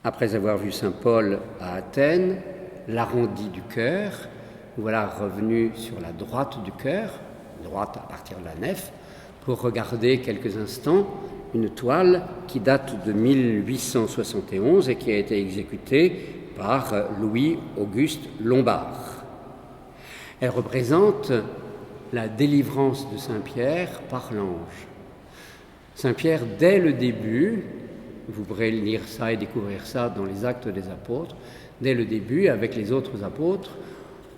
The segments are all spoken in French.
Après avoir vu Saint Paul à Athènes, l'arrondi du cœur, voilà revenu sur la droite du cœur, droite à partir de la nef, pour regarder quelques instants une toile qui date de 1871 et qui a été exécutée par Louis-Auguste Lombard. Elle représente la délivrance de Saint-Pierre par l'ange. Saint-Pierre, dès le début, vous pourrez lire ça et découvrir ça dans les Actes des Apôtres, dès le début, avec les autres apôtres,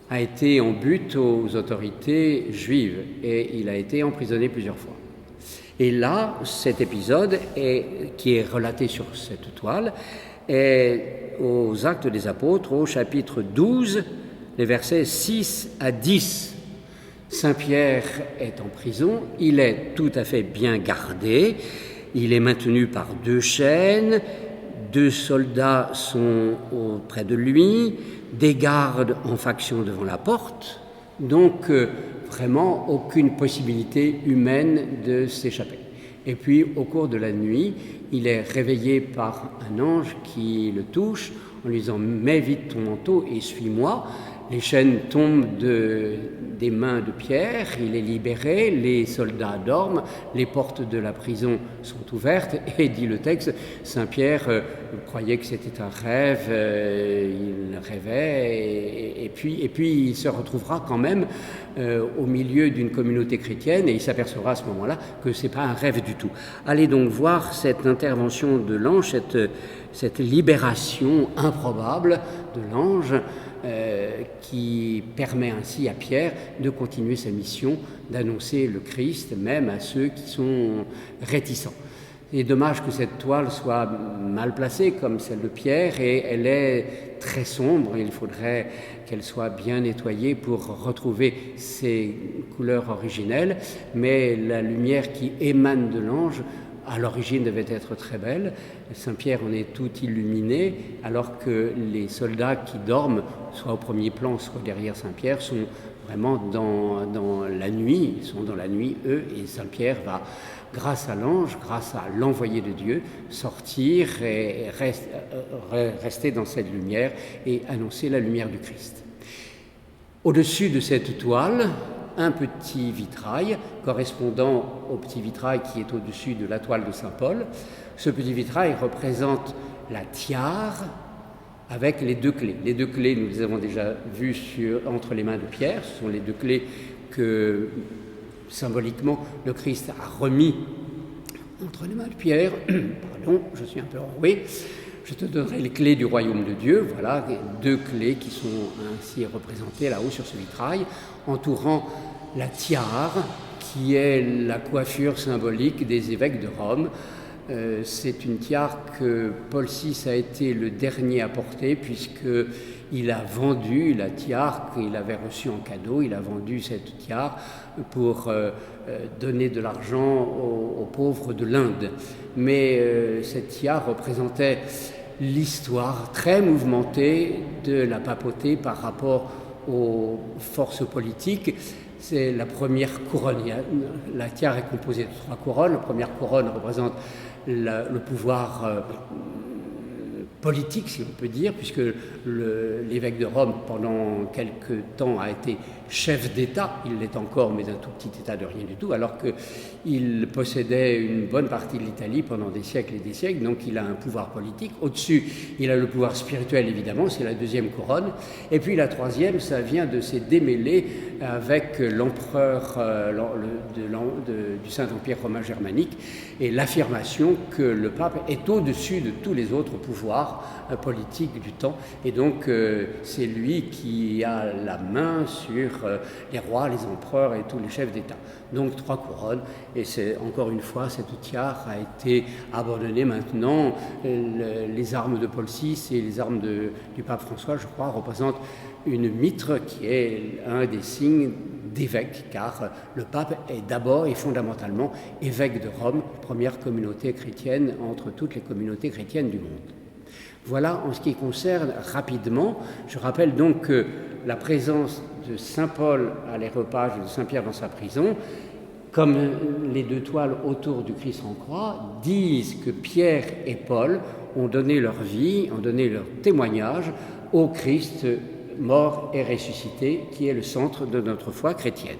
a été en butte aux autorités juives et il a été emprisonné plusieurs fois. Et là, cet épisode, qui est relaté sur cette toile, est aux Actes des Apôtres, au chapitre 12, les versets 6 à 10. Saint-Pierre est en prison, il est tout à fait bien gardé, il est maintenu par 2 chaînes, 2 soldats sont auprès de lui, des gardes en faction devant la porte, donc vraiment aucune possibilité humaine de s'échapper. Et puis au cours de la nuit, il est réveillé par un ange qui le touche en lui disant « Mets vite ton manteau et suis-moi ». Les chaînes tombent des mains de Pierre, il est libéré, les soldats dorment, les portes de la prison sont ouvertes et, dit le texte, Saint-Pierre croyait que c'était un rêve, il rêvait et puis il se retrouvera quand même au milieu d'une communauté chrétienne et il s'apercevra à ce moment-là que ce n'est pas un rêve du tout. Allez donc voir cette intervention de l'ange, cette libération improbable de l'ange, qui permet ainsi à Pierre de continuer sa mission d'annoncer le Christ, même à ceux qui sont réticents. Il est dommage que cette toile soit mal placée comme celle de Pierre et elle est très sombre. Il faudrait qu'elle soit bien nettoyée pour retrouver ses couleurs originelles, mais la lumière qui émane de l'ange à l'origine devait être très belle. Saint-Pierre en est tout illuminé, alors que les soldats qui dorment, soit au premier plan, soit derrière Saint-Pierre, sont vraiment dans la nuit. Ils sont dans la nuit, eux, et Saint-Pierre va, grâce à l'ange, grâce à l'envoyé de Dieu, sortir et rester dans cette lumière et annoncer la lumière du Christ. Au-dessus de cette toile, un petit vitrail correspondant au petit vitrail qui est au-dessus de la toile de Saint Paul. Ce petit vitrail représente la tiare avec les 2 clés. Les 2 clés, nous les avons déjà vues entre les mains de Pierre. Ce sont les 2 clés que, symboliquement, le Christ a remis entre les mains de Pierre. Pardon, je suis un peu enroué. Je te donnerai les clés du royaume de Dieu. Voilà, 2 clés qui sont ainsi représentées là-haut sur ce vitrail, entourant la tiare, qui est la coiffure symbolique des évêques de Rome. C'est une tiare que Paul VI a été le dernier à porter, puisqu'il a vendu la tiare qu'il avait reçue en cadeau. Il a vendu cette tiare pour donner de l'argent aux pauvres de l'Inde. Mais cette tiare représentait l'histoire très mouvementée de la papauté par rapport aux forces politiques. C'est la première couronne. La tiare est composée de 3 couronnes. La première couronne représente le pouvoir politique, si on peut dire, puisque l'évêque de Rome, pendant quelque temps, a été chef d'État. Il l'est encore, mais un tout petit État de rien du tout, alors qu'il possédait une bonne partie de l'Italie pendant des siècles et des siècles, donc il a un pouvoir politique. Au-dessus, il a le pouvoir spirituel, évidemment, c'est la 2e couronne. Et puis la 3e, ça vient de se démêler avec l'empereur du Saint-Empire romain germanique et l'affirmation que le pape est au-dessus de tous les autres pouvoirs politiques du temps. Et donc, c'est lui qui a la main sur les rois, les empereurs et tous les chefs d'État. Donc 3 couronnes, et c'est encore une fois, cette tiare a été abandonnée maintenant. Les armes de Paul VI et les armes du pape François, je crois, représentent une mitre qui est un des signes d'évêque, car le pape est d'abord et fondamentalement évêque de Rome, première communauté chrétienne entre toutes les communautés chrétiennes du monde. Voilà en ce qui concerne rapidement. Je rappelle donc que la présence de Saint Paul à l'aréopage et de Saint Pierre dans sa prison, comme les 2 toiles autour du Christ en croix, disent que Pierre et Paul ont donné leur vie, ont donné leur témoignage au Christ mort et ressuscité, qui est le centre de notre foi chrétienne.